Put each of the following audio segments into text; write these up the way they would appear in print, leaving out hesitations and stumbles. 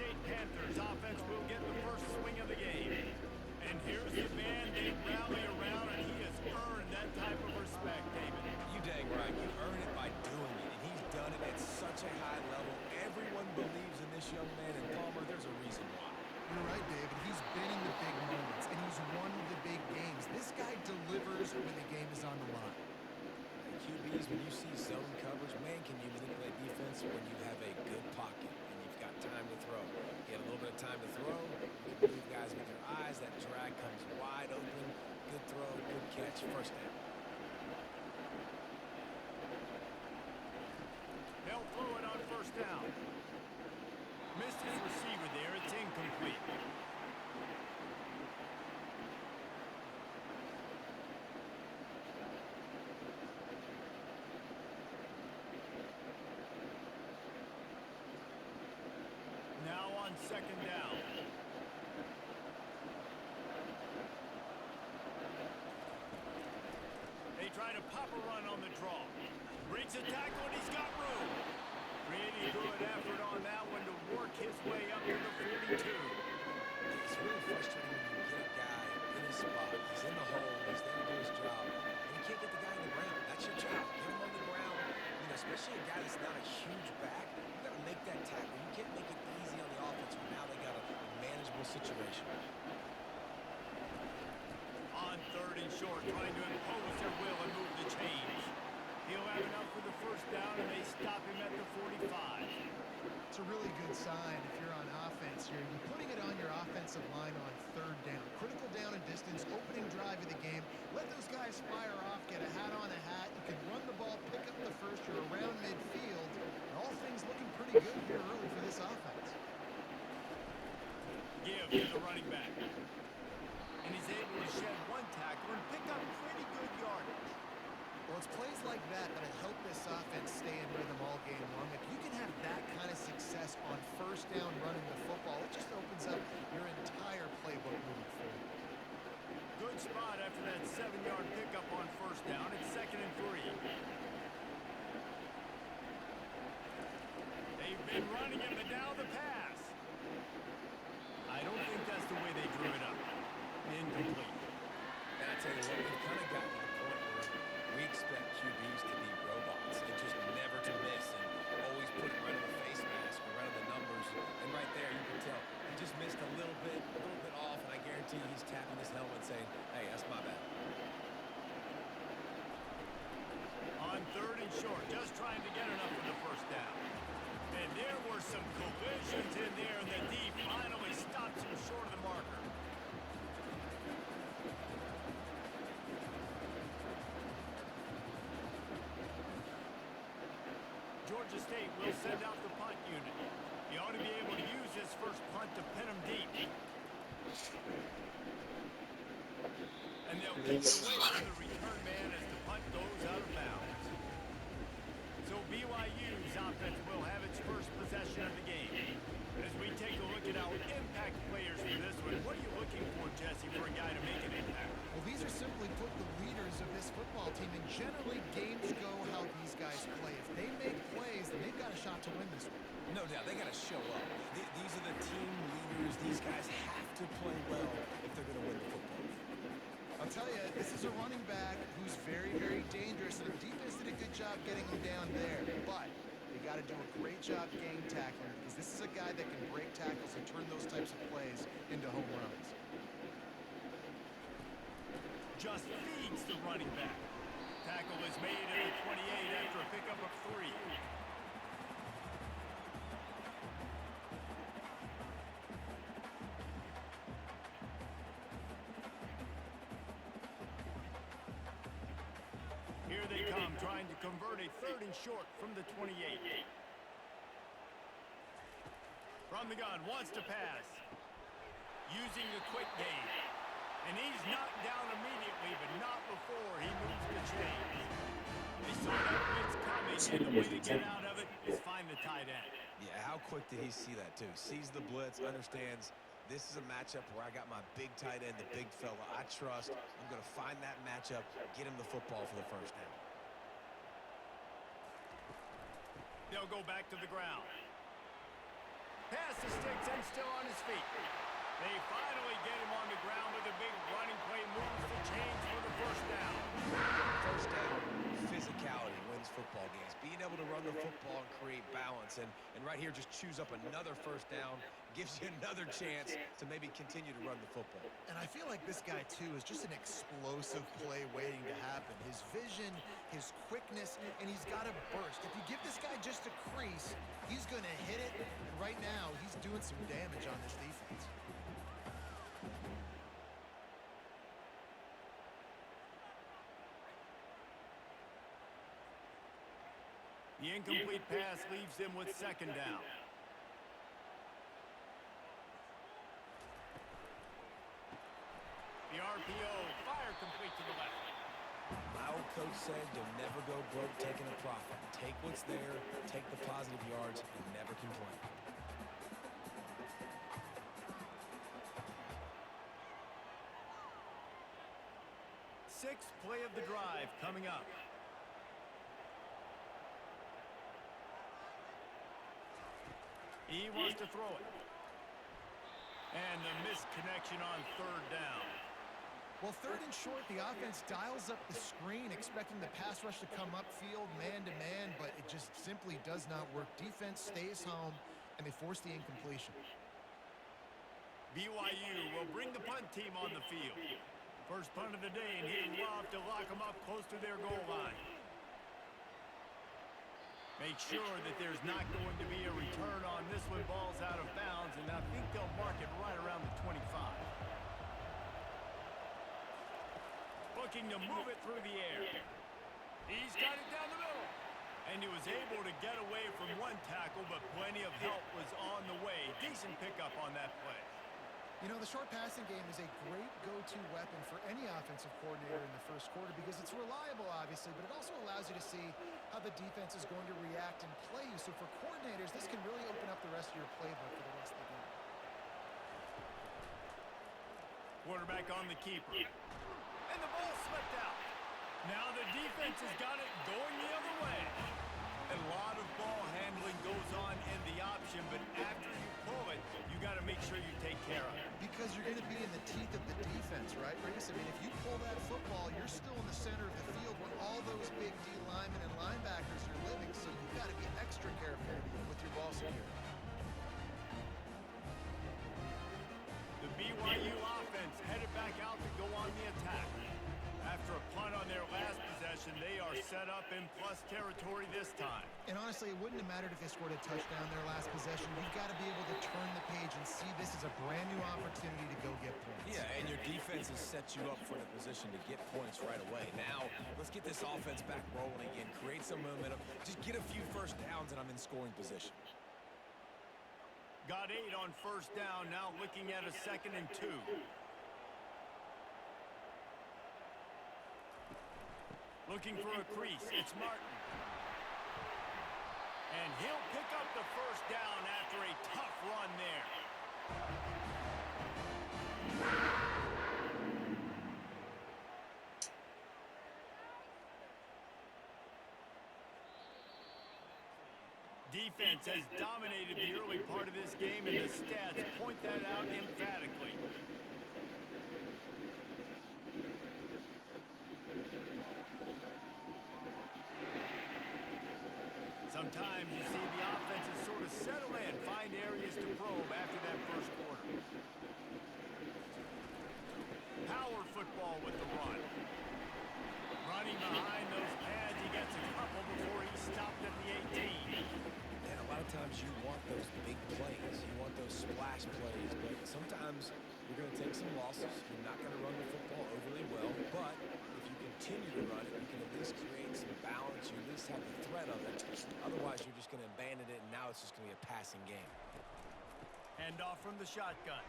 State Panthers offense will get the first swing of the game. And here's the man they rally around, and he has earned that type of respect, David. You dang right. You earn it by doing it, and he's done it at such a high level. Everyone believes in this young man, and Palmer, there's a reason why. You're right, David. He's been in the big moments, and he's won the big games. This guy delivers when the game is on the line. QBs, when you see zone coverage, man, can you manipulate defense when you have a good pocket and you've got time to throw. You get a little bit of time to throw, you can move guys with your eyes, that drag comes wide open, good throw, good catch, first down. They'll throw it on first down. Missed his receiver there, it's incomplete. Now on second down. They try to pop a run on the draw. Breaks a tackle and he's got room. Pretty good effort on that one to work his way up to the 42. It's really frustrating when you get a guy in his spot. He's in the hole, he's there to do his job, and you can't get the guy in the ground. That's your job. Get him on the ground. You know, especially a guy that's not a huge back. You got to make that tackle. You can't make it easy on the offense when now they got a manageable situation. On third and short, trying to impose their will and move the change. He'll have enough for the first down, and they stop him at the 45. It's a really good sign if you're on offense here. You're putting it on your offensive line on third down. Critical down and distance, opening drive of the game. Let those guys fire off, get a hat on a hat. You can run the ball, pick up the first. You're around midfield. And all things looking pretty good here early for this offense. Give to the running back. And he's able to shed one tackle and pick up pretty good yardage. Well, it's plays like that that'll help this offense stay in rhythm all game long. If you can have that kind of success on first down running the football, it just opens up your entire playbook moving forward. Good spot after that 7-yard pickup on first down. It's 2nd and 3. They've been running him, but now the pass. I don't think that's the way they drew it up. Incomplete. And I tell you what, we've kind of gotten to the point where we expect QBs to be robots and just never to miss and always put it right on the face mask or right on the numbers. And right there, you can tell he just missed a little bit off, and I guarantee you he's tapping his helmet saying, hey, that's my bad. On third and short, just trying to get enough for the first down. And there were some collisions in there, and the D finally stops him short of the marker. Georgia State will send out the punt unit. He ought to be able to use his first punt to pin him deep. And they'll keep it away from the return man as the punt goes out of bounds. So BYU's offense will have its first possession of the game. As we take a look at our impact players for this one, what are you looking for, Jesse, for a guy to make an impact? Well, these are simply put the leaders of this football team, and generally games go how these guys play. If they make plays, then they've got a shot to win this one. No doubt, they got to show up. These are the team leaders. These guys have to play well if they're going to win the football game. I'll tell you, this is a running back who's very, very dangerous, and the defense did a good job getting him down there. But they got to do a great job game tackling, because this is a guy that can break tackles and turn those types of plays into home runs. Just feeds the running back. Tackle is made at the 28 after a pickup of 3. Here they come, trying to convert a 3rd and short from the 28. From the gun, wants to pass. Using the quick game. And he's knocked down immediately, but not before he moves the chains. They saw that blitz coming, and the way to get out of it is find the tight end. Yeah, how quick did he see that, too? Sees the blitz, understands this is a matchup where I got my big tight end, the big fella I trust. I'm going to find that matchup, get him the football for the first down. They'll go back to the ground. Past the sticks and still on his feet. They finally get him on the ground with a big running play, moves the chains for the first down. First down, physicality wins football games. Being able to run the football and create balance. And right here, just choose up another first down, gives you another chance to maybe continue to run the football. And I feel like this guy, too, is just an explosive play waiting to happen. His vision, his quickness, and he's got a burst. If you give this guy just a crease, he's going to hit it. And right now, he's doing some damage on this defense. The incomplete pass leaves them with second down. The RPO, fire complete to the left. My old coach said you'll never go broke taking a profit. Take what's there, take the positive yards, and never complain. Sixth play of the drive coming up. He wants to throw it. And the missed connection on third down. Well, third and short, the offense dials up the screen, expecting the pass rush to come upfield man-to-man, but it just simply does not work. Defense stays home, and they force the incompletion. BYU will bring the punt team on the field. First punt of the day, and he'll love to lock them up close to their goal line. Make sure that there's not going to be a return on this one. Ball's out of bounds, and I think they'll mark it right around the 25. Looking to move it through the air. He's got it down the middle. And he was able to get away from one tackle, but plenty of help was on the way. Decent pickup on that play. You know, the short passing game is a great go-to weapon for any offensive coordinator in the first quarter because it's reliable, obviously, but it also allows you to see how the defense is going to react and play you. So for coordinators, this can really open up the rest of your playbook for the rest of the game. Quarterback on the keeper. And the ball slipped out. Now the defense has got it going the other way. A lot of ball handling goes on in the option, but after you pull it, you got to make sure you take care of it. Because you're going to be in the teeth of the defense, right, Reese? I mean, if you pull that football, you're still in the center of the field where all those big D linemen and linebackers are living, so you've got to be extra careful with your ball security. The BYU offense headed back out to go on the attack. After a punt on their last possession, they are set up in plus territory this time. And honestly, it wouldn't have mattered if they scored a touchdown their last possession. You've got to be able to turn the page and see this as a brand new opportunity to go get points. Yeah, and your defense has set you up for the position to get points right away. Now, let's get this offense back rolling again. Create some momentum. Just get a few first downs, and I'm in scoring position. Got 8 on first down, now looking at a 2nd and 2. Looking for a crease, it's Martin. And he'll pick up the first down after a tough run there. Defense has dominated the early part of this game, and the stats point that out emphatically. Sometimes you see the offenses sort of settle in, find areas to probe after that first quarter. Power football with the run. Running behind those pads, he gets a couple before he stopped at the 18. And a lot of times you want those big plays. You want those splash plays. But sometimes you're going to take some losses. You're not going to run the football overly well. But if you continue to run it, you can at least create some balance. You at least have the threat of it. Otherwise, you're just going to abandon it, and now it's just going to be a passing game. Hand off from the shotgun.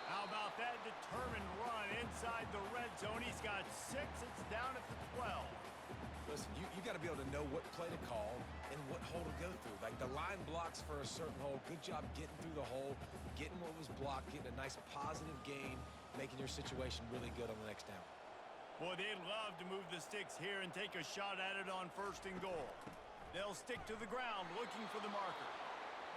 How about that determined run inside the red zone? He's got 6. It's down at the 12. Listen, you got to be able to know what play to call and what hole to go through. Like the line blocks for a certain hole. Good job getting through the hole, getting what was blocked, getting a nice positive gain, making your situation really good on the next down. Boy, they'd love to move the sticks here and take a shot at it on 1st and goal. They'll stick to the ground looking for the marker.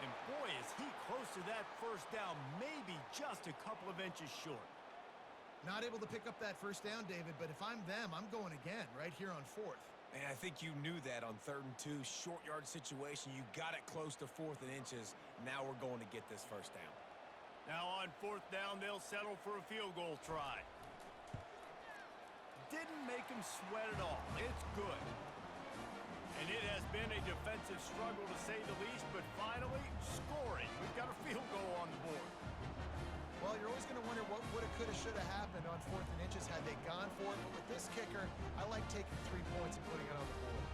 And boy, is he close to that first down, maybe just a couple of inches short. Not able to pick up that first down, David, but if I'm them, I'm going again right here on fourth. Man, I think you knew that on 3rd and 2, short yard situation. You got it close to 4th and inches. Now we're going to get this first down. Now on 4th down, they'll settle for a field goal try. Didn't make him sweat at all. It's good. And it has been a defensive struggle to say the least, but finally, scoring. We've got a field goal on the board. Well, you're always going to wonder what woulda, coulda, shoulda happened on 4th and inches had they gone for it. But with this kicker, I like taking 3 points and putting it on the board.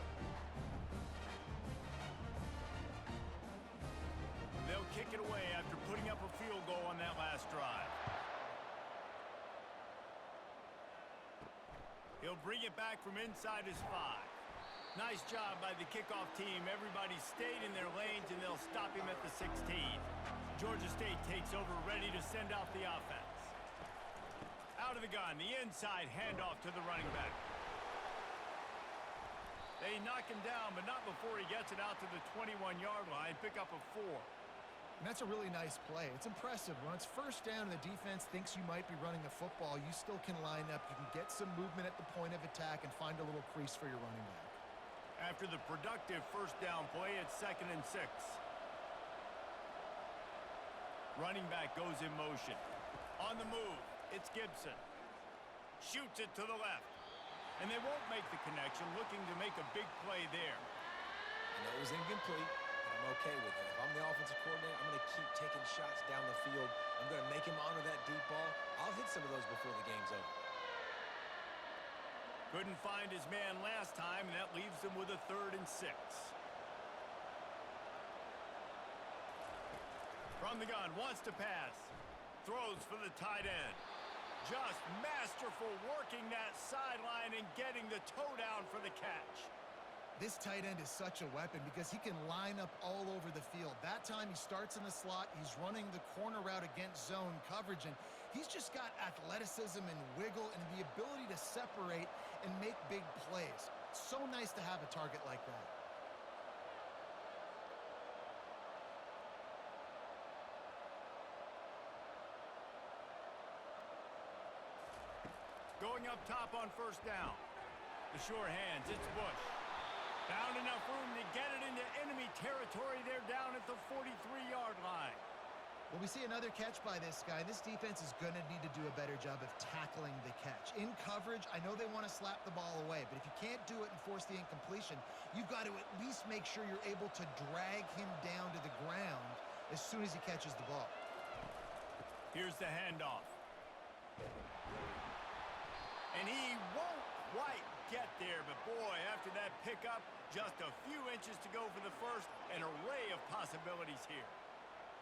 They'll kick it away after putting up a field goal on that last drive. He'll bring it back from inside his 5. Nice job by the kickoff team. Everybody stayed in their lanes, and they'll stop him at the 16. Georgia State takes over, ready to send out the offense. Out of the gun, the inside handoff to the running back. They knock him down, but not before he gets it out to the 21-yard line. Pick up a 4. And that's a really nice play. It's impressive. When it's first down and the defense thinks you might be running the football, you still can line up. You can get some movement at the point of attack and find a little crease for your running back. After the productive first down play, it's 2nd and 6. Running back goes in motion. On the move, it's Gibson. Shoots it to the left. And they won't make the connection, looking to make a big play there. I know it was incomplete, but I'm okay with it. If I'm the offensive coordinator, I'm going to keep taking shots down the field. I'm going to make him honor that deep ball. I'll hit some of those before the game's over. Couldn't find his man last time, and that leaves him with a 3rd and 6. From the gun, wants to pass. Throws for the tight end. Just masterful working that sideline and getting the toe down for the catch. This tight end is such a weapon because he can line up all over the field. That time he starts in the slot. He's running the corner route against zone coverage, and he's just got athleticism and wiggle and the ability to separate and make big plays. It's so nice to have a target like that. Going up top on first down. The sure hands, it's Bush. Found enough room to get it into enemy territory. They're down at the 43-yard line. Well, we see another catch by this guy. This defense is going to need to do a better job of tackling the catch. In coverage, I know they want to slap the ball away, but if you can't do it and force the incompletion, you've got to at least make sure you're able to drag him down to the ground as soon as he catches the ball. Here's the handoff. And he won't quite get there, but boy, after that pickup, just a few inches to go for the first. An array of possibilities here.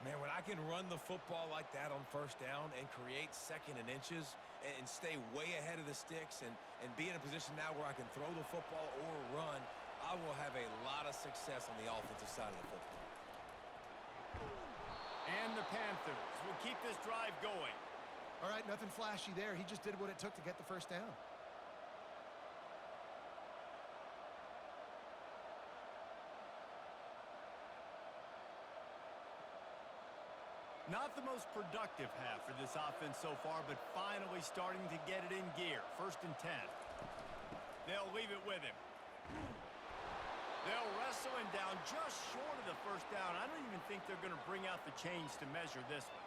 Man, when I can run the football like that on first down and create 2nd and inches and stay way ahead of the sticks and be in a position now where I can throw the football or run, I will have a lot of success on the offensive side of the football. And the Panthers will keep this drive going. All right, nothing flashy there. He just did what it took to get the first down. Not the most productive half for this offense so far, but finally starting to get it in gear. 1st and 10. They'll leave it with him. They'll wrestle him down just short of the first down. I don't even think they're going to bring out the chains to measure this one.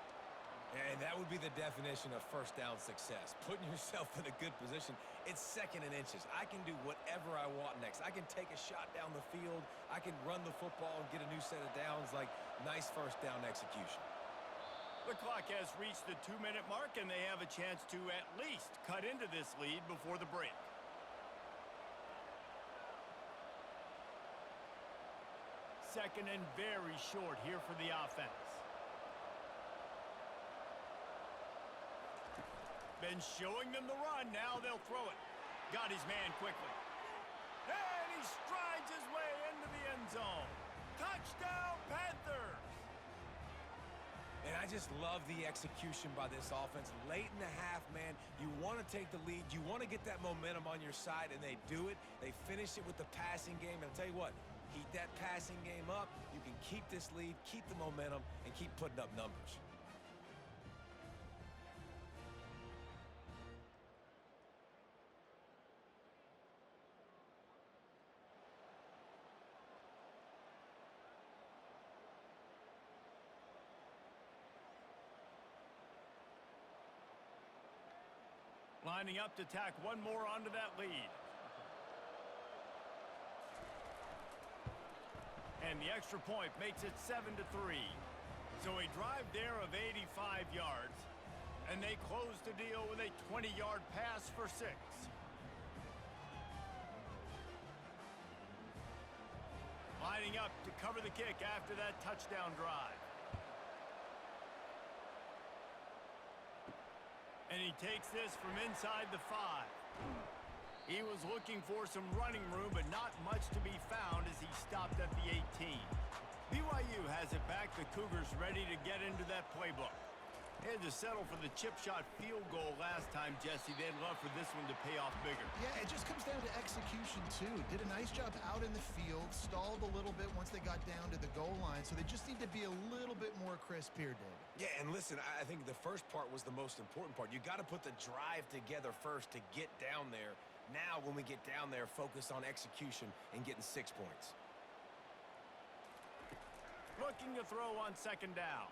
And that would be the definition of first down success. Putting yourself in a good position. It's 2nd and inches. I can do whatever I want next. I can take a shot down the field. I can run the football and get a new set of downs. Like, nice first down execution. The clock has reached the 2-minute mark, and they have a chance to at least cut into this lead before the break. Second and very short here for the offense. Been showing them the run. Now they'll throw it. Got his man quickly. And he strides his way into the end zone. Touchdown, Panthers! And I just love the execution by this offense. Late in the half, man, you want to take the lead. You want to get that momentum on your side, and they do it. They finish it with the passing game. And I'll tell you what, Heat that passing game up. You can keep this lead, keep the momentum, and keep putting up numbers. Lining up to tack one more onto that lead. And the extra point makes it 7-3. So a drive there of 85 yards. And they close the deal with a 20-yard pass for 6. Lining up to cover the kick after that touchdown drive. And he takes this from inside the 5. He was looking for some running room, but not much to be found as he stopped at the 18. BYU has it back. The Cougars ready to get into that playbook. They had to settle for the chip shot field goal last time, Jesse. They'd love for this one to pay off bigger. Yeah, it just comes down to execution, too. Did a nice job out in the field, stalled a little bit once they got down to the goal line, so they just need to be a little bit more crisp here, David. Yeah, and listen, I think the first part was the most important part. You got to put the drive together first to get down there. Now, when we get down there, focus on execution and getting 6 points. Looking to throw on second down.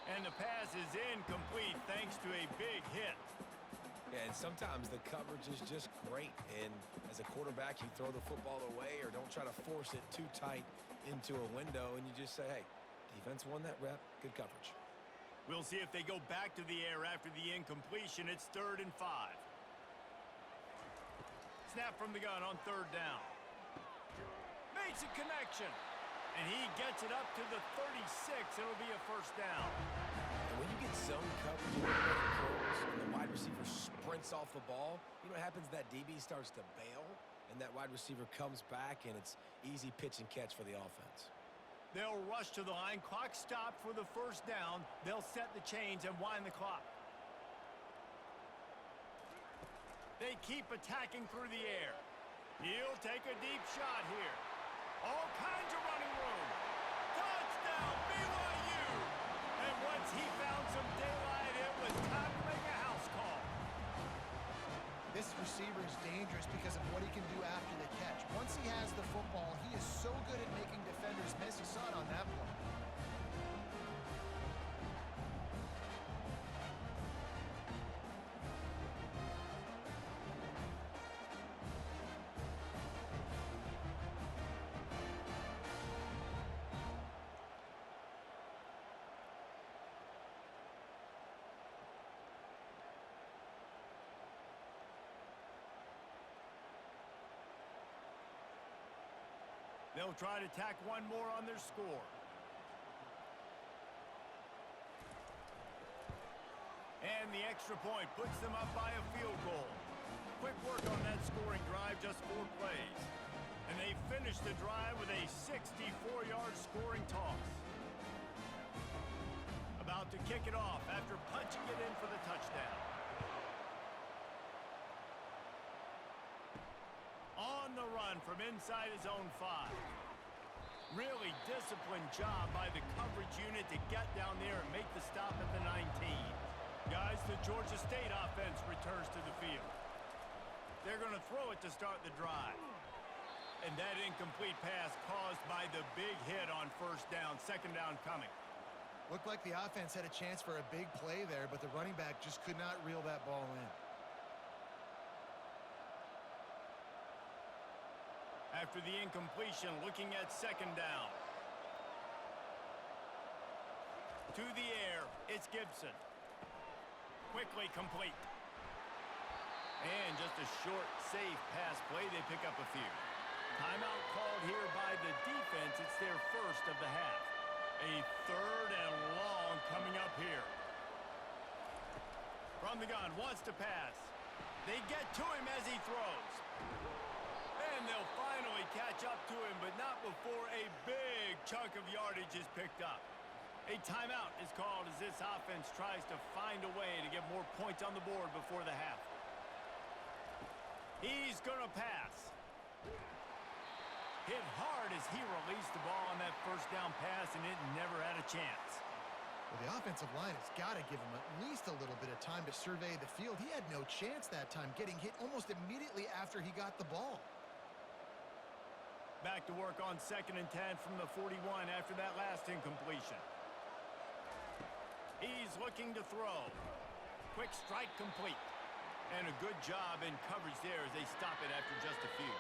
And the pass is incomplete thanks to a big hit. Yeah, and sometimes the coverage is just great. And as a quarterback, you throw the football away or don't try to force it too tight into a window, and you just say, hey, defense won that rep, good coverage. We'll see if they go back to the air after the incompletion. It's 3rd and 5. Snap from the gun on 3rd down. Makes a connection. And he gets it up to the 36. It'll be a 1st down. And when you get zone coverage and the wide receiver sprints off the ball, you know what happens? That DB starts to bail, and that wide receiver comes back, and it's easy pitch and catch for the offense. They'll rush to the line. Clock stopped for the 1st down. They'll set the chains and wind the clock. They keep attacking through the air. He'll take a deep shot here. All kinds of running room. Touchdown, BYU! And once he found some daylight, it was time to make a house call. This receiver is dangerous because of what he can do after the catch. Once he has the football, he is so good at making defenders miss. You saw it on that play. They'll try to tack one more on their score. And the extra point puts them up by a field goal. Quick work on that scoring drive, just 4 plays. And they finish the drive with a 64-yard scoring toss. About to kick it off after punching it in for the touchdown. On the run from inside his own 5. Really disciplined job by the coverage unit to get down there and make the stop at the 19. Guys, the Georgia State offense returns to the field. They're going to throw it to start the drive. And that incomplete pass caused by the big hit on 1st down. 2nd down coming. Looked like the offense had a chance for a big play there, but the running back just could not reel that ball in. After the incompletion, looking at 2nd down. To the air, it's Gibson. Quickly complete. And just a short, safe pass play. They pick up a few. Timeout called here by the defense. It's their 1st of the half. A 3rd and long coming up here. From the gun, wants to pass. They get to him as he throws. And they'll finally catch up to him, but not before a big chunk of yardage is picked up. A timeout is called as this offense tries to find a way to get more points on the board before the half. He's going to pass. Hit hard as he released the ball on that first down pass, and it never had a chance. Well, the offensive line has got to give him at least a little bit of time to survey the field. He had no chance that time, getting hit almost immediately after he got the ball. Back to work on 2nd and 10 from the 41 after that last incompletion. He's looking to throw. Quick strike complete. And a good job in coverage there as they stop it after just a few.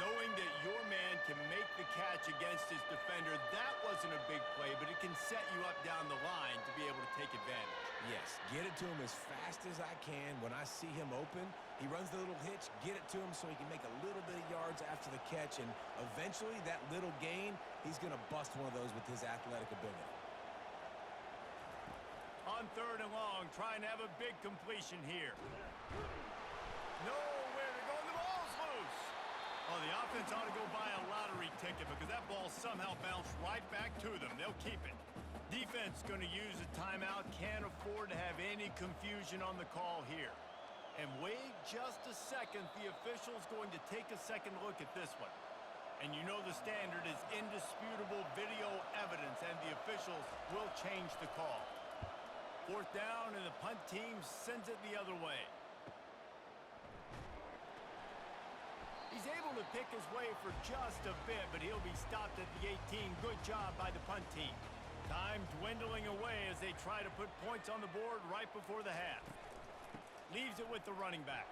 Knowing that your man can make the catch against his defender, that wasn't a big play, but it can set you up down the line to be able to take advantage. Yes, get it to him as fast as I can. When I see him open, he runs the little hitch, get it to him so he can make a little bit of yards after the catch, and eventually that little gain, he's going to bust one of those with his athletic ability. On 3rd and long, trying to have a big completion here. Nowhere to go, and the ball's loose. Oh, the offense ought to go buy a lottery ticket because that ball somehow bounced right back to them. They'll keep it. Defense going to use a timeout. Can't afford to have any confusion on the call here. And wait just a second. The official's going to take a second look at this one. And you know the standard is indisputable video evidence, and the officials will change the call. 4th down, and the punt team sends it the other way. He's able to pick his way for just a bit, but he'll be stopped at the 18. Good job by the punt team. Time dwindling away as they try to put points on the board right before the half. Leaves it with the running back.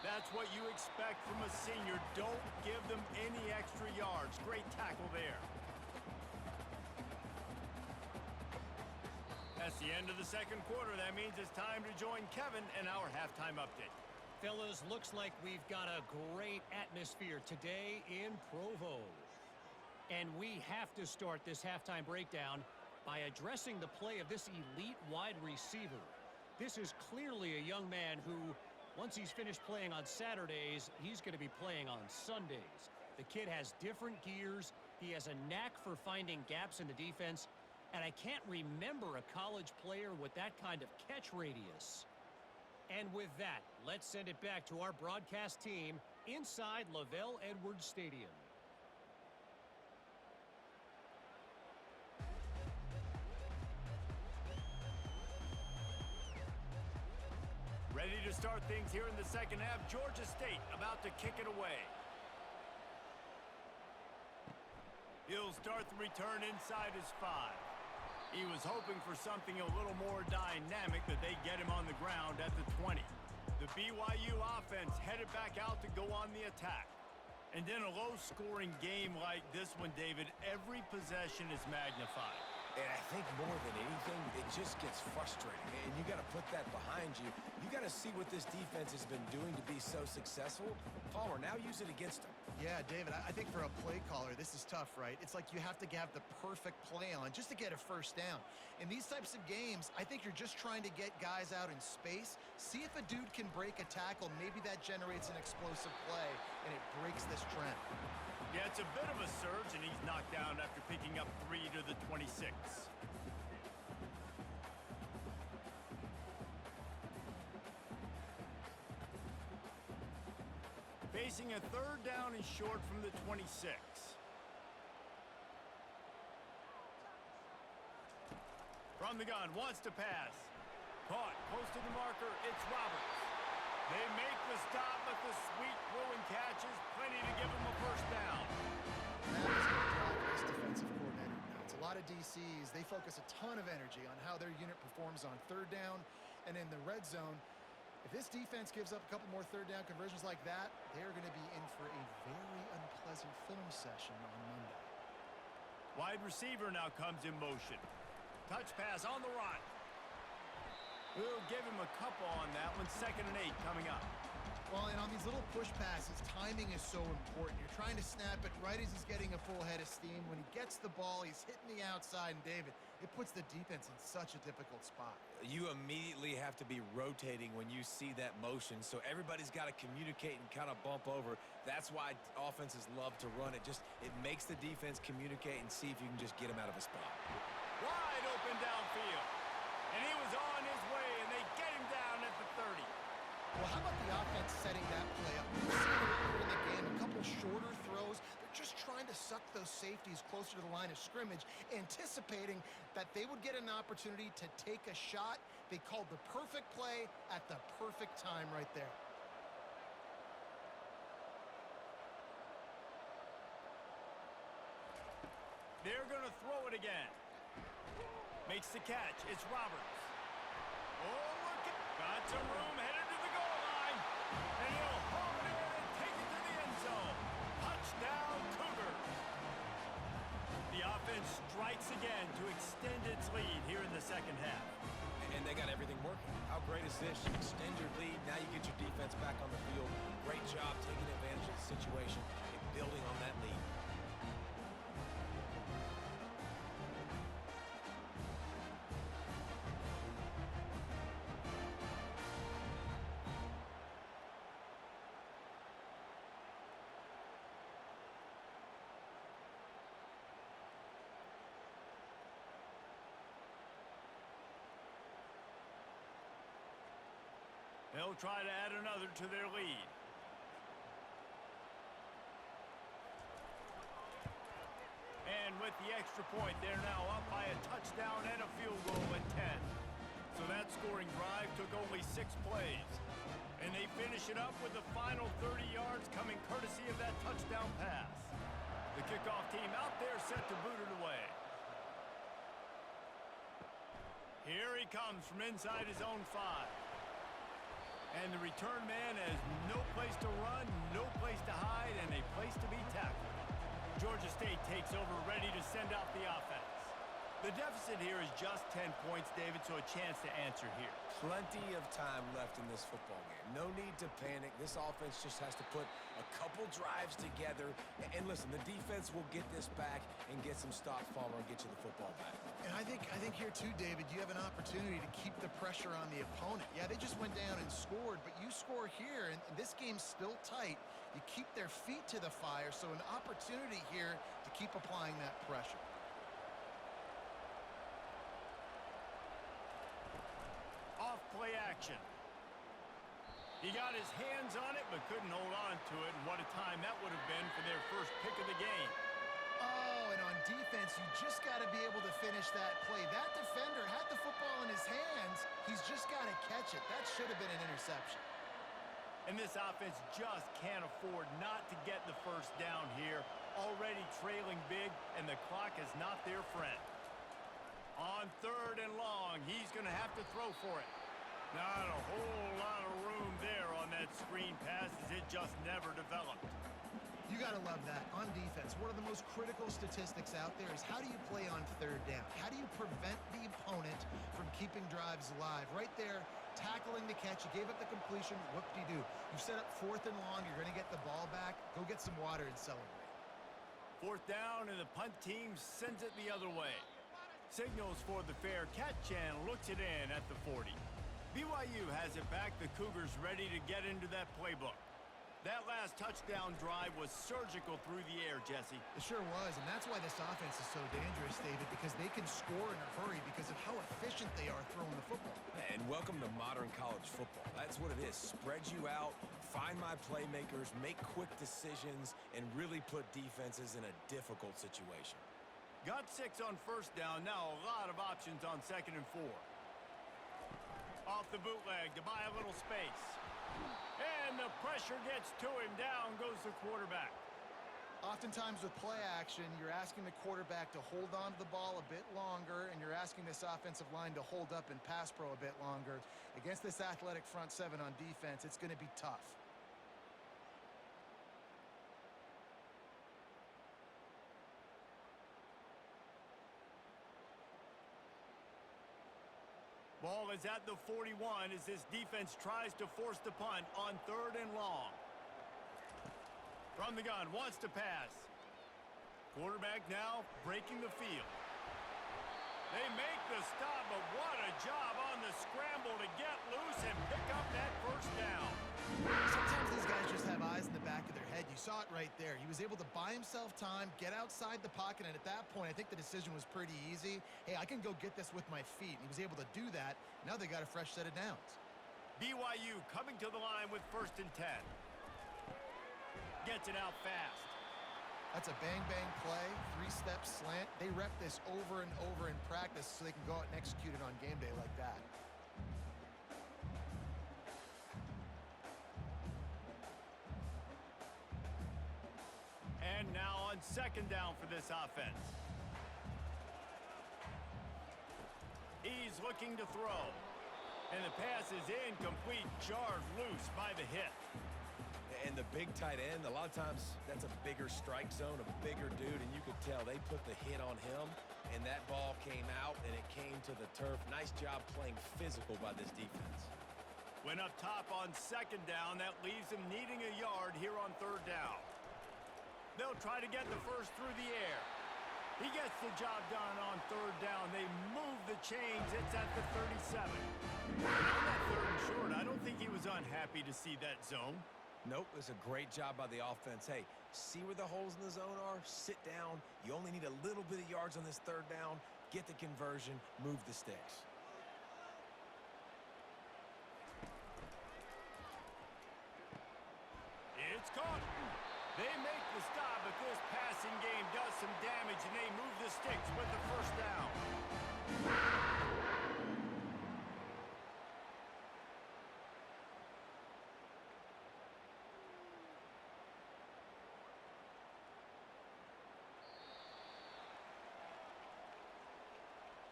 That's what you expect from a senior. Don't give them any extra yards. Great tackle there. That's the end of the 2nd quarter. That means it's time to join Kevin in our halftime update. Fellas, looks like we've got a great atmosphere today in Provo. And we have to start this halftime breakdown by addressing the play of this elite wide receiver. This is clearly a young man who, once he's finished playing on Saturdays, he's going to be playing on Sundays. The kid has different gears. He has a knack for finding gaps in the defense. And I can't remember a college player with that kind of catch radius. And with that, let's send it back to our broadcast team inside Lavelle Edwards Stadium. Ready to start things here in the 2nd half. Georgia State about to kick it away. He'll start the return inside his 5. He was hoping for something a little more dynamic, but they get him on the ground at the 20. The BYU offense headed back out to go on the attack. And then a low-scoring game like this one, David, every possession is magnified. And I think more than anything, it just gets frustrating. And you got to put that behind you. You got to see what this defense has been doing to be so successful. Palmer, now use it against them. Yeah, David, I think for a play caller, this is tough, right? It's like you have to have the perfect play on just to get a first down. In these types of games, I think you're just trying to get guys out in space, see if a dude can break a tackle. Maybe that generates an explosive play, and it breaks this trend. Yeah, it's a bit of a surge, and he's knocked down after picking up 3 to the 26. Facing a 3rd down and short from the 26. From the gun, wants to pass. Caught, close to the marker, it's Roberts. They make the stop, but the sweet throwing catch is plenty to give them a first down. That is going to drive this defensive coordinator nuts. A lot of DCs, they focus a ton of energy on how their unit performs on 3rd down and in the red zone. If this defense gives up a couple more 3rd down conversions like that, they're going to be in for a very unpleasant film session on Monday. Wide receiver now comes in motion. Touch pass on the run. We'll give him a couple on that one. 2nd and 8 coming up. Well, and on these little push passes, timing is so important. You're trying to snap it right as he's getting a full head of steam. When he gets the ball, he's hitting the outside, and David, it puts the defense in such a difficult spot. You immediately have to be rotating when you see that motion, so everybody's got to communicate and kind of bump over. That's why offenses love to run it. It makes the defense communicate and see if you can just get him out of a spot. Wide open downfield. And he was on his way, and they get him down at the 30. Well, how about the offense setting that play up? We've seen earlier in the game a couple shorter throws trying to suck those safeties closer to the line of scrimmage, anticipating that they would get an opportunity to take a shot. They called the perfect play at the perfect time right there. They're going to throw it again. Makes the catch. It's Roberts. Oh, look at... Got some room, headed to the goal line. And he'll haul it in and take it to the end zone. Touchdown, Cougars. The offense strikes again to extend its lead here in the second half. And they got everything working. How great is this? You extend your lead. Now you get your defense back on the field. Great job taking advantage of the situation and building on that lead. They'll try to add another to their lead. And with the extra point, they're now up by a touchdown and a field goal at 10. So that scoring drive took only 6 plays. And they finish it up with the final 30 yards coming courtesy of that touchdown pass. The kickoff team out there set to boot it away. Here he comes from inside his own 5. And the return man has no place to run, no place to hide, and a place to be tackled. Georgia State takes over, ready to send out the offense. The deficit here is just 10 points, David, so a chance to answer here. Plenty of time left in this football game. No need to panic. This offense just has to put a couple drives together. And listen, the defense will get this back and get some stops, Palmer, and get you the football back. And I think here too, David, you have an opportunity to keep the pressure on the opponent. Yeah, they just went down and scored, but you score here, and this game's still tight. You keep their feet to the fire, so an opportunity here to keep applying that pressure. Off play action. He got his hands on it, but couldn't hold on to it, and what a time that would have been for their first pick of the game. Oh, and on defense, you just got to be able to finish that play. That defender had the football in his hands. He's just got to catch it. That should have been an interception. And this offense just can't afford not to get the first down here. Already trailing big, and the clock is not their friend. On 3rd and long, he's going to have to throw for it. Not a whole lot of room there on that screen pass as it just never developed. You got to love that. On defense, one of the most critical statistics out there is how do you play on 3rd down? How do you prevent the opponent from keeping drives alive? Right there, tackling the catch. You gave up the completion. Whoop-de-doo. You set up 4th and long. You're going to get the ball back. Go get some water and celebrate. 4th down, and the punt team sends it the other way. Signals for the fair catch and looks it in at the 40. BYU has it back. The Cougars ready to get into that playbook. That last touchdown drive was surgical through the air, Jesse. It sure was, and that's why this offense is so dangerous, David, because they can score in a hurry because of how efficient they are throwing the football. And welcome to modern college football. That's what it is. Spread you out, find my playmakers, make quick decisions, and really put defenses in a difficult situation. Got 6 on 1st down. Now a lot of options on 2nd and 4. Off the bootleg to buy a little space. And the pressure gets to him. Down goes the quarterback. Oftentimes with play action, you're asking the quarterback to hold on to the ball a bit longer, and you're asking this offensive line to hold up in pass pro a bit longer. Against this athletic front 7 on defense, it's going to be tough. Ball is at the 41 as this defense tries to force the punt on 3rd and long. From the gun, wants to pass. Quarterback now breaking the field. They make the stop, but what a job on the scramble to get loose and pick up that 1st down. Sometimes these guys just have eyes in the back of their head. You saw it right there. He was able to buy himself time, get outside the pocket, and at that point, I think the decision was pretty easy. Hey, I can go get this with my feet. And he was able to do that. Now they got a fresh set of downs. BYU coming to the line with 1st and 10. Gets it out fast. That's a bang-bang play, three-step slant. They rep this over and over in practice so they can go out and execute it on game day like that. And now on second down for this offense. He's looking to throw. And the pass is incomplete, jarred loose by the hit. And the big tight end, a lot of times that's a bigger strike zone, a bigger dude, and you could tell they put the hit on him, and that ball came out, and it came to the turf. Nice job playing physical by this defense. Went up top on second down. That leaves him needing a yard here on third down. They'll try to get the first through the air. He gets the job done on third down. They move the chains. It's at the 37. And on that third and short, I don't think he was unhappy to see that zone. Nope, it's a great job by the offense. Hey, see where the holes in the zone are? Sit down. You only need a little bit of yards on this third down. Get the conversion. Move the sticks. It's caught. They make the stop, but this passing game does some damage, and they move the sticks with the first down.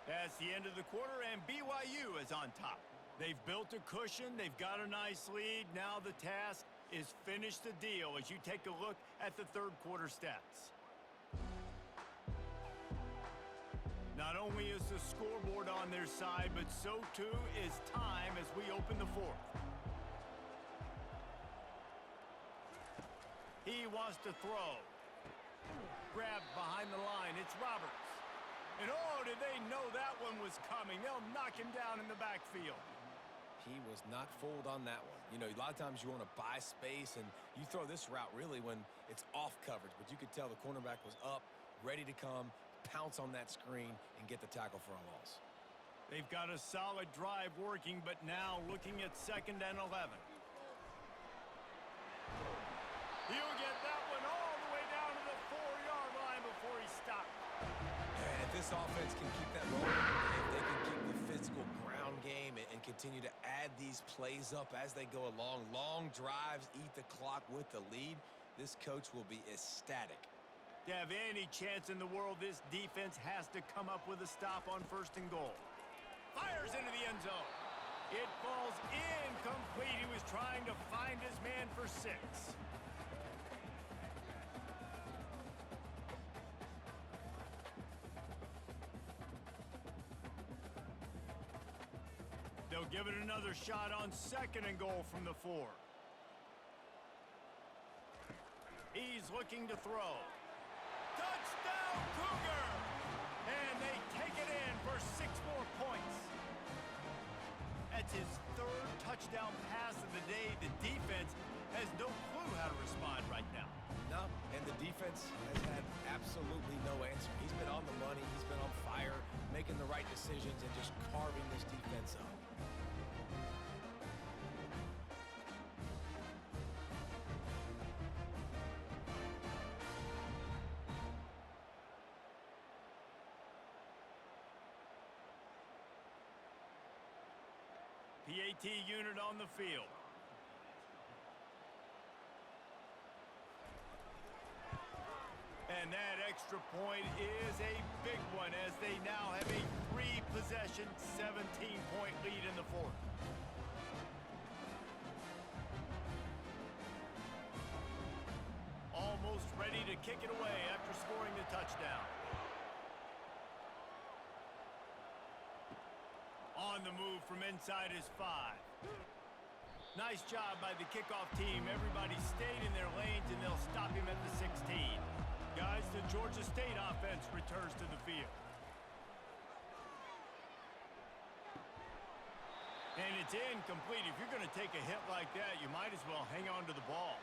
That's the end of the quarter, and BYU is on top. They've built a cushion. They've got a nice lead. Now the task is finish the deal as you take a look at the third quarter stats. Not only is the scoreboard on their side, but so too is time as we open the fourth. He wants to throw. Grabbed behind the line. It's Roberts. And oh, did they know that one was coming? They'll knock him down in the backfield. He was not fooled on that one. You know, a lot of times you want to buy space, and you throw this route really when it's off coverage. But you could tell the cornerback was up, ready to come, pounce on that screen, and get the tackle for a loss. They've got a solid drive working, but now looking at 2nd and 11. He'll get that one all the way down to the 4-yard line before he stopped. And if this offense can keep that rolling, if they can keep the physical ground game and continue to add these plays up as they go along, long drives, eat the clock with the lead, this coach will be ecstatic. To have any chance in the world, this defense has to come up with a stop on 1st and goal. Fires into the end zone. It falls incomplete. He was trying to find his man for 6. They'll give it another shot on 2nd and goal from the 4. He's looking to throw. Touchdown, Cougar! And they take it in for 6 more points. That's his 3rd touchdown pass of the day. The defense has no clue how to respond right now. No, and the defense has had absolutely no answer. He's been on the money. He's been on fire, making the right decisions and just carving this defense up. PAT unit on the field. And that extra point is a big one as they now have a 3-possession, 17-point lead in the 4th. Almost ready to kick it away after scoring the touchdown. On the move from inside his 5. Nice job by the kickoff team. Everybody stayed in their lanes, and they'll stop him at the 16. Guys, the Georgia State offense returns to the field. And it's incomplete. If you're going to take a hit like that, you might as well hang on to the ball.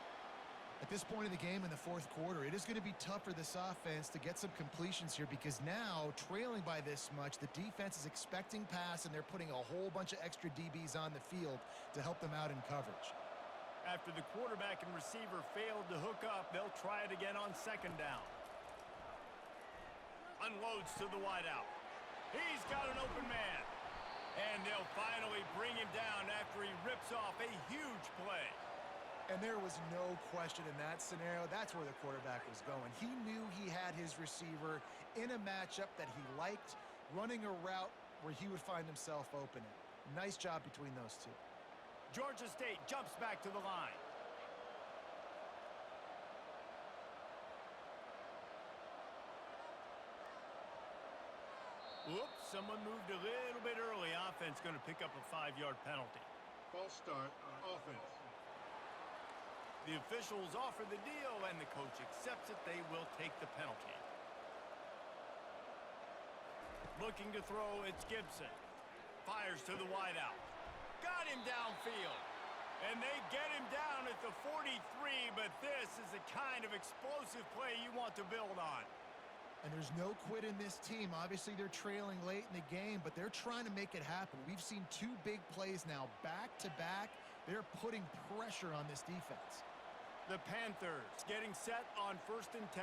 At this point of the game in the 4th quarter, it is going to be tough for this offense to get some completions here because now, trailing by this much, the defense is expecting pass, and they're putting a whole bunch of extra DBs on the field to help them out in coverage. After the quarterback and receiver failed to hook up, they'll try it again on 2nd down. unloads to the wideout. He's got an open man. And they'll finally bring him down after he rips off a huge play. And there was no question in that scenario. That's where the quarterback was going. He knew he had his receiver in a matchup that he liked, running a route where he would find himself open. Nice job between those two. Georgia State jumps back to the line. Whoops, someone moved a little bit early. Offense going to pick up a 5-yard penalty. False start on offense. The officials offer the deal, and the coach accepts it. They will take the penalty. Looking to throw, it's Gibson. Fires to the wideout. Got him downfield. And they get him down at the 43, but this is the kind of explosive play you want to build on. And there's no quit in this team. Obviously, they're trailing late in the game, but they're trying to make it happen. We've seen 2 big plays now, back-to-back. They're putting pressure on this defense. The Panthers getting set on 1st and 10.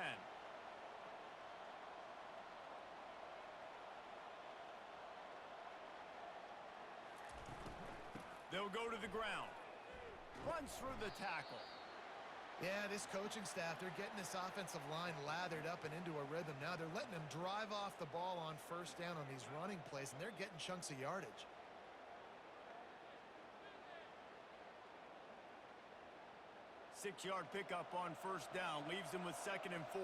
They'll go to the ground. Runs through the tackle. Yeah, this coaching staff, they're getting this offensive line lathered up and into a rhythm. Now they're letting them drive off the ball on 1st down on these running plays, and they're getting chunks of yardage. Six-yard pickup on 1st down leaves them with 2nd and 4.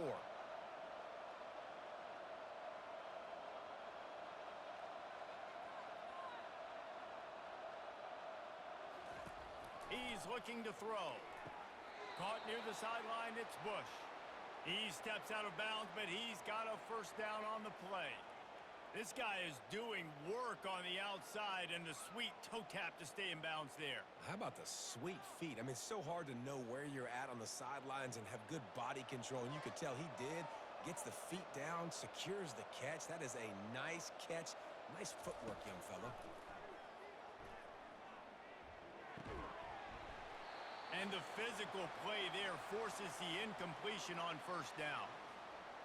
He's looking to throw. Caught near the sideline, it's Bush. He steps out of bounds, but he's got a 1st down on the play. This guy is doing work on the outside, and the sweet toe tap to stay in bounds there. How about the sweet feet? I mean, it's so hard to know where you're at on the sidelines and have good body control, and you could tell he did. Gets the feet down, secures the catch. That is a nice catch. Nice footwork, young fella. And the physical play there forces the incompletion on 1st down.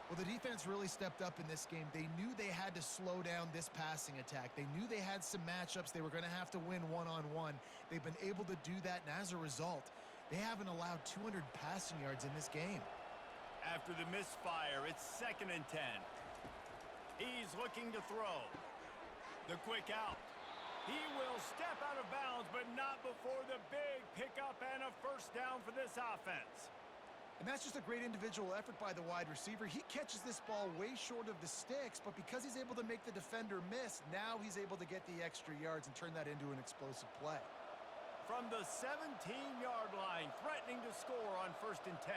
Well, the defense really stepped up in this game. They knew they had to slow down this passing attack. They knew they had some matchups they were going to have to win one-on-one. They've been able to do that, and as a result, they haven't allowed 200 passing yards in this game. After the misfire, it's 2nd and 10. He's looking to throw. The quick out. He will step out of bounds, but not before the big pickup and a 1st down for this offense. And that's just a great individual effort by the wide receiver. He catches this ball way short of the sticks, but because he's able to make the defender miss, now he's able to get the extra yards and turn that into an explosive play. From the 17-yard line, threatening to score on 1st and 10.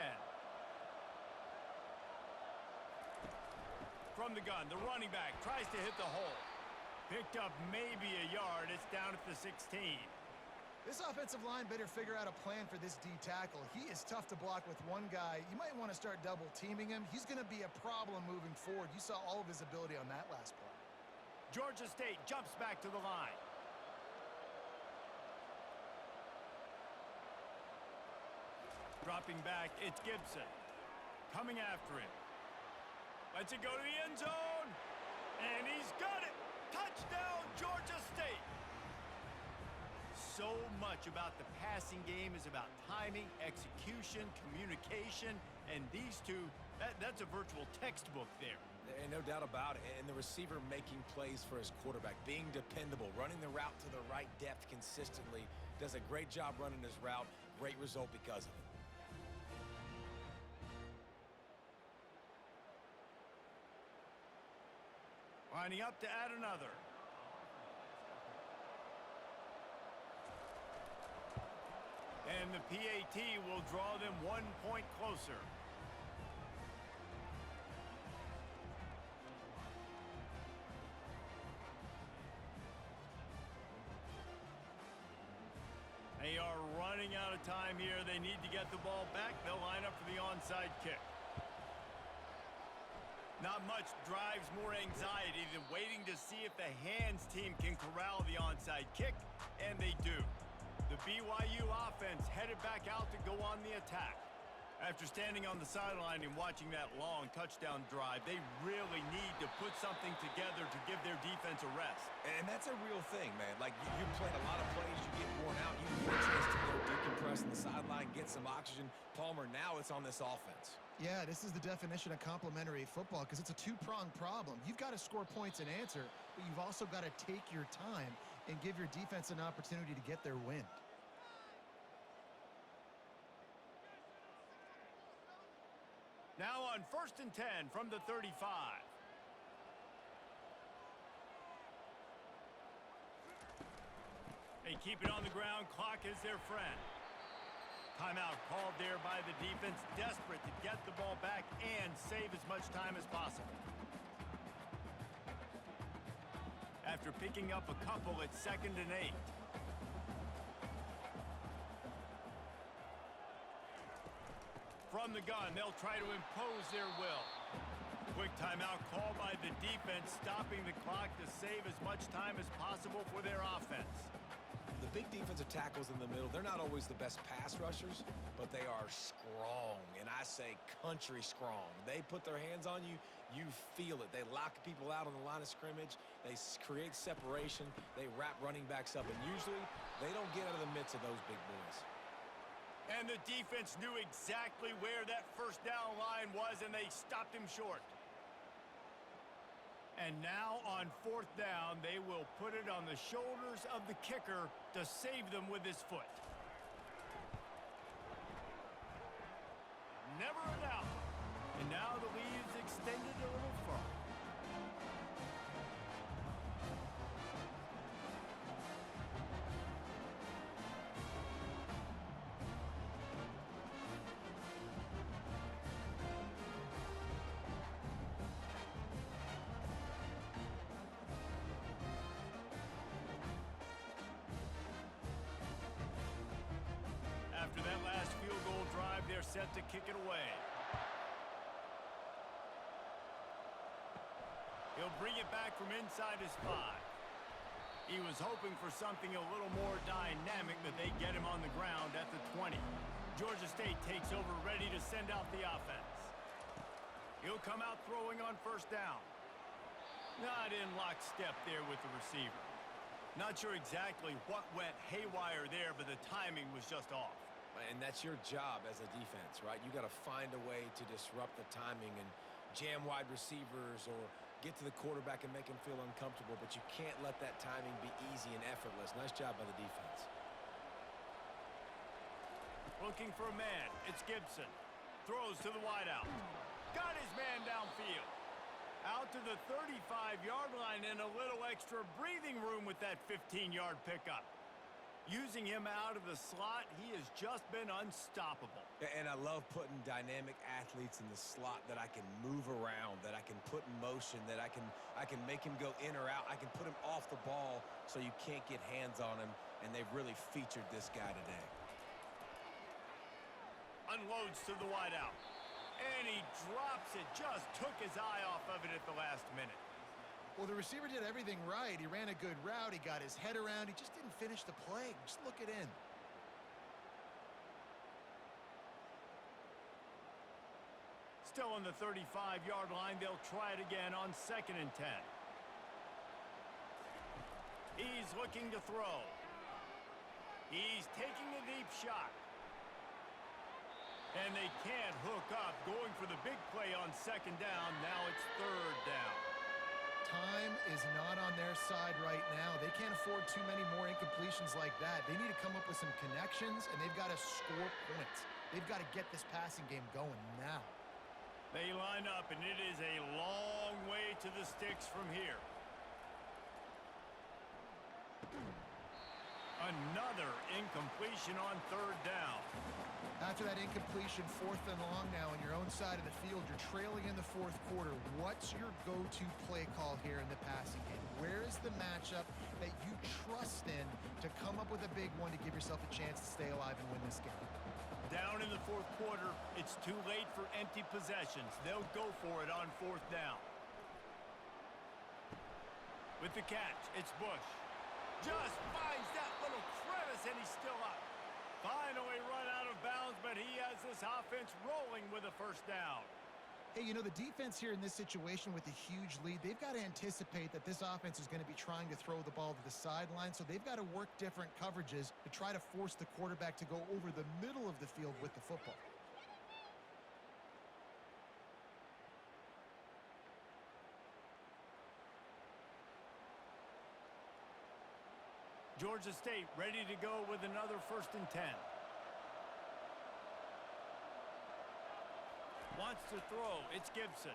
From the gun, the running back tries to hit the hole. Picked up maybe a yard. It's down at the 16. This offensive line better figure out a plan for this D tackle. He is tough to block with one guy. You might want to start double teaming him. He's going to be a problem moving forward. You saw all of his ability on that last play. Georgia State jumps back to the line. Dropping back, it's Gibson. Coming after him. Lets it go to the end zone. And he's got it. Touchdown, Georgia State. So much about the passing game is about timing, execution, communication, and these two, that's a virtual textbook there. And no doubt about it. And the receiver making plays for his quarterback, being dependable, running the route to the right depth consistently. Does a great job running his route. Great result because of it. Lining up to add another. And the PAT will draw them 1 point closer. They are running out of time here. They need to get the ball back. They'll line up for the onside kick. Not much drives more anxiety than waiting to see if the hands team can corral the onside kick, and they do. The BYU offense headed back out to go on the attack. After standing on the sideline and watching that long touchdown drive, they really need to put something together to give their defense a rest. And that's a real thing, man. Like, you played a lot of plays, you get worn out, you get a chance to go decompress on the sideline, get some oxygen. Palmer, now it's on this offense. Yeah, this is the definition of complementary football because it's a two-pronged problem. You've got to score points and answer, but you've also got to take your time and give your defense an opportunity to get their wind. Now on 1st and 10 from the 35. They keep it on the ground. Clock is their friend. Timeout called there by the defense, desperate to get the ball back and save as much time as possible. After picking up a couple, it's 2nd and 8. From the gun, they'll try to impose their will. Quick timeout call by the defense, stopping the clock to save as much time as possible for their offense. The big defensive tackles in the middle, they're not always the best pass rushers, but they are strong, and I say country strong. They put their hands on you, you feel it. They lock people out on the line of scrimmage. They create separation. They wrap running backs up, and usually they don't get out of the midst of those big boys. And the defense knew exactly where that 1st down line was, and they stopped him short. And now on 4th down, they will put it on the shoulders of the kicker to save them with his foot. Never a doubt. And now the lead is extended a little further. After that last field goal drive, they're set to kick it away. He'll bring it back from inside his 5. He was hoping for something a little more dynamic, but they get him on the ground at the 20. Georgia State takes over, ready to send out the offense. He'll come out throwing on 1st down. Not in lockstep there with the receiver. Not sure exactly what went haywire there, but the timing was just off. And that's your job as a defense, right? You got to find a way to disrupt the timing and jam wide receivers or get to the quarterback and make him feel uncomfortable, but you can't let that timing be easy and effortless. Nice job by the defense. Looking for a man. It's Gibson. Throws to the wideout. Got his man downfield. Out to the 35-yard line and a little extra breathing room with that 15-yard pickup. Using him out of the slot, he has just been unstoppable. And I love putting dynamic athletes in the slot that I can move around, that I can put in motion, that I can make him go in or out. I can put him off the ball so you can't get hands on him, and they've really featured this guy today. Unloads to the wideout. And he drops it. Just took his eye off of it at the last minute. Well, the receiver did everything right. He ran a good route. He got his head around. He just didn't finish the play. Just look it in. Still on the 35-yard line. They'll try it again on 2nd and 10. He's looking to throw. He's taking a deep shot. And they can't hook up. Going for the big play on 2nd down. Now it's 3rd down. Time is not on their side right now. They can't afford too many more incompletions like that. They need to come up with some connections, and they've got to score points. They've got to get this passing game going now. They line up, and it is a long way to the sticks from here. Another incompletion on 3rd down. After that incompletion, 4th and long now on your own side of the field, you're trailing in the 4th quarter. What's your go-to play call here in the passing game? Where is the matchup that you trust in to come up with a big one to give yourself a chance to stay alive and win this game? Down in the 4th quarter, it's too late for empty possessions. They'll go for it on 4th down. With the catch, it's Bush. Just finds that little crevice, and he's still up. Finally run out of bounds, but he has this offense rolling with a first down. Hey, you know, the defense here in this situation with a huge lead, they've got to anticipate that this offense is going to be trying to throw the ball to the sideline, so they've got to work different coverages to try to force the quarterback to go over the middle of the field with the football. Georgia State ready to go with another 1st and 10. Wants to throw. It's Gibson.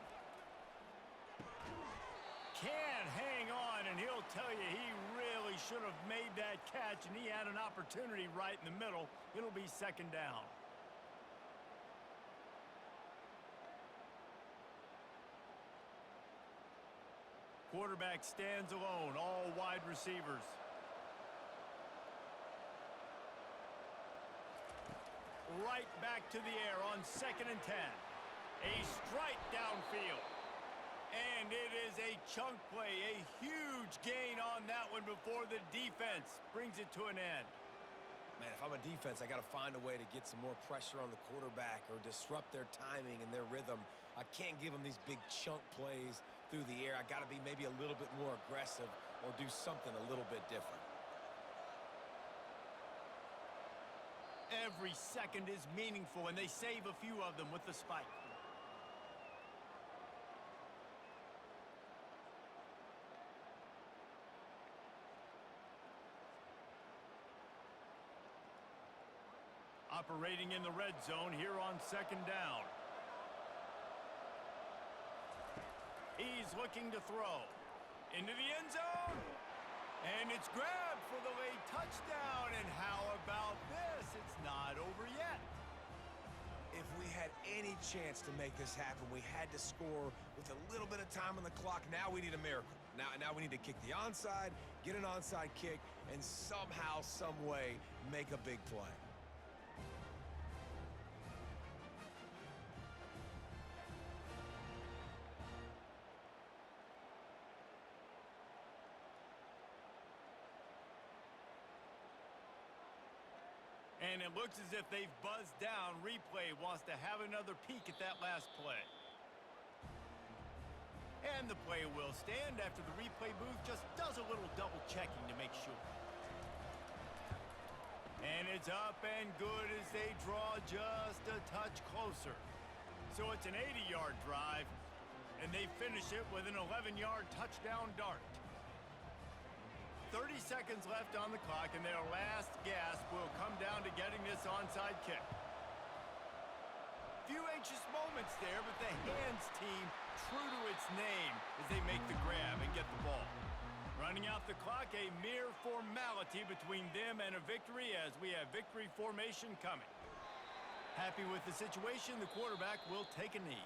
Can't hang on, and he'll tell you he really should have made that catch, and he had an opportunity right in the middle. It'll be 2nd down. Quarterback stands alone, all wide receivers. Right back to the air on 2nd and 10. A strike downfield. And it is a chunk play, a huge gain on that one before the defense brings it to an end. Man, if I'm a defense, I got to find a way to get some more pressure on the quarterback or disrupt their timing and their rhythm. I can't give them these big chunk plays through the air. I got to be maybe a little bit more aggressive or do something a little bit different. Every second is meaningful, and they save a few of them with the spike. Operating in the red zone here on 2nd down. He's looking to throw. Into the end zone. And it's grabbed for the late touchdown. And how about this? It's not over yet. If we had any chance to make this happen, we had to score with a little bit of time on the clock. Now we need a miracle. Now we need to kick the onside, get an onside kick, and somehow, some way, make a big play. And it looks as if they've buzzed down. Replay wants to have another peek at that last play. And the play will stand after the replay booth just does a little double checking to make sure. And it's up and good as they draw just a touch closer. So it's an 80-yard drive, and they finish it with an 11-yard touchdown dart. 30 seconds left on the clock, and their last gasp will come down to getting this onside kick. Few anxious moments there, but the hands team true to its name as they make the grab and get the ball. Running out the clock, a mere formality between them and a victory as we have victory formation coming. Happy with the situation, the quarterback will take a knee.